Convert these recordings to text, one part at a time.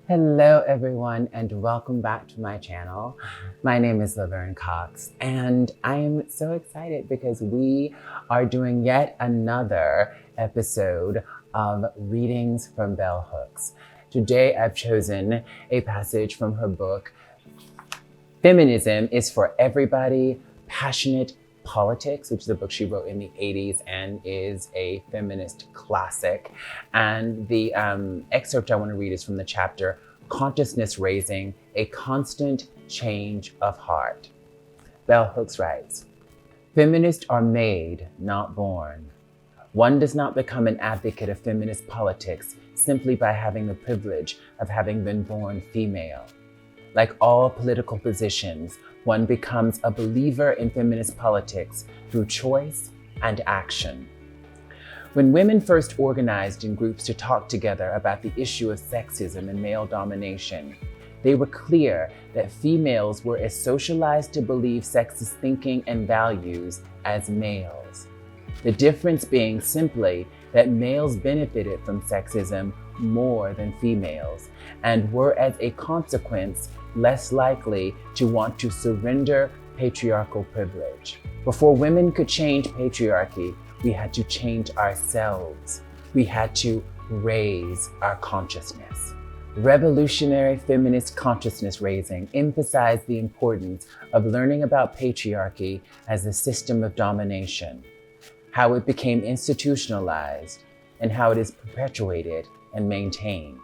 Hello everyone and welcome back to my channel. My name is Laverne Cox and I am so excited because we are doing yet another episode of Readings from Bell Hooks. Today I've chosen a passage from her book, Feminism Is For Everybody, Passionate Politics, which is a book she wrote in the 80s and is a feminist classic. And the excerpt I want to read is from the chapter, Consciousness Raising, A Constant Change of Heart. Bell Hooks writes, feminists are made, not born. One does not become an advocate of feminist politics simply by having the privilege of having been born female. Like all political positions, one becomes a believer in feminist politics through choice and action. When women first organized in groups to talk together about the issue of sexism and male domination, they were clear that females were as socialized to believe sexist thinking and values as males. The difference being simply that males benefited from sexism more than females and were, as a consequence, less likely to want to surrender patriarchal privilege. Before women could change patriarchy, we had to change ourselves. We had to raise our consciousness. Revolutionary feminist consciousness raising emphasized the importance of learning about patriarchy as a system of domination, how it became institutionalized, and how it is perpetuated and maintained.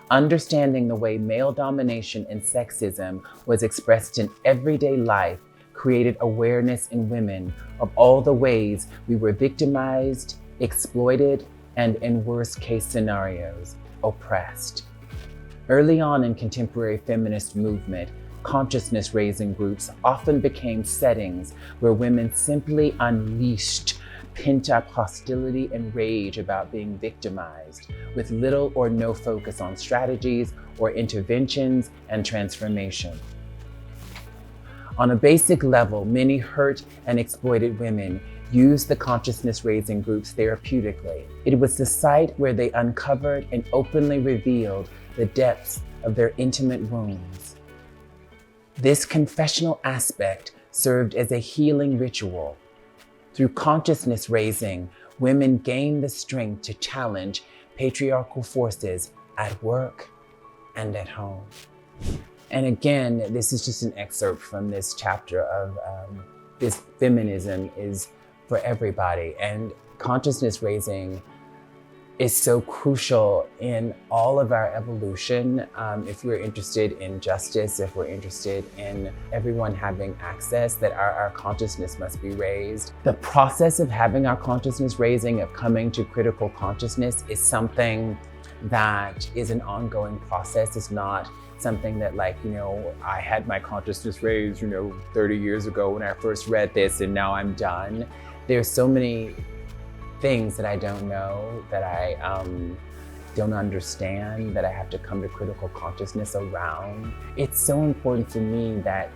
Understanding the way male domination and sexism was expressed in everyday life created awareness in women of all the ways we were victimized, exploited, and in worst case scenarios, oppressed. Early on in contemporary feminist movement, consciousness raising groups often became settings where women simply unleashed pent-up hostility and rage about being victimized, with little or no focus on strategies or interventions and transformation. On a basic level, many hurt and exploited women used the consciousness-raising groups therapeutically. It was the site where they uncovered and openly revealed the depths of their intimate wounds. This confessional aspect served as a healing ritual. Through consciousness raising, women gain the strength to challenge patriarchal forces at work and at home. And again, this is just an excerpt from this chapter of this Feminism Is For Everybody. And consciousness raising is so crucial in all of our evolution. If we're interested in justice, if we're interested in everyone having access, that our consciousness must be raised. The process of having our consciousness raising, of coming to critical consciousness, is something that is an ongoing process. It's not something that I had my consciousness raised, 30 years ago when I first read this and now I'm done. There's so many things that I don't know, that I don't understand, that I have to come to critical consciousness around. It's so important for me that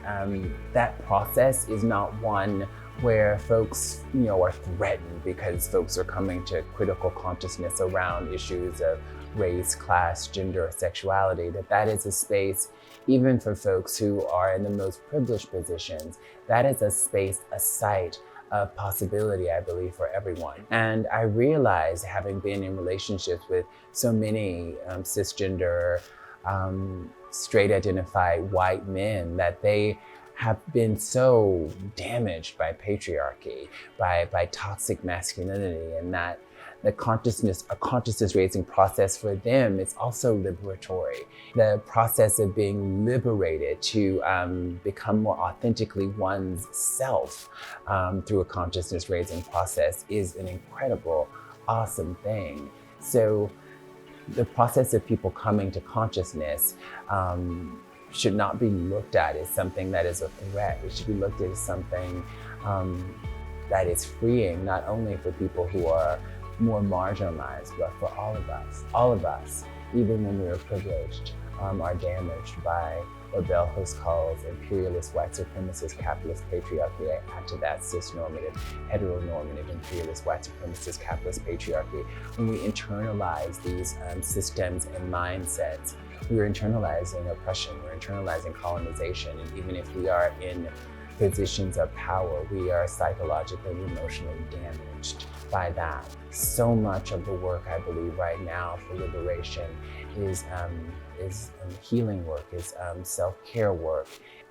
that process is not one where folks, are threatened because folks are coming to critical consciousness around issues of race, class, gender, sexuality, that is a space, even for folks who are in the most privileged positions, that is a space, a site of possibility, I believe, for everyone. And I realize, having been in relationships with so many cisgender, straight identified white men, that they have been so damaged by patriarchy, by toxic masculinity, and that a consciousness raising process for them is also liberatory. The process of being liberated to become more authentically one's self through a consciousness raising process is an incredible, awesome thing. So the process of people coming to consciousness should not be looked at as something that is a threat. It should be looked at as something that is freeing, not only for people who are more marginalized, but for all of us, even when we are privileged. are damaged by what Bell Hooks calls imperialist, white supremacist, capitalist patriarchy. I add to that cisnormative, heteronormative, imperialist, white supremacist, capitalist patriarchy. When we internalize these systems and mindsets, we're internalizing oppression, we're internalizing colonization, and even if we are in positions of power, we are psychologically and emotionally damaged by that. So much of the work, I believe, right now for liberation is healing work, is self-care work,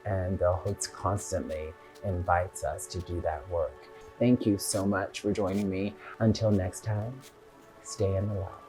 and Bell Hooks constantly invites us to do that work. Thank you so much for joining me. Until next time, stay in the love.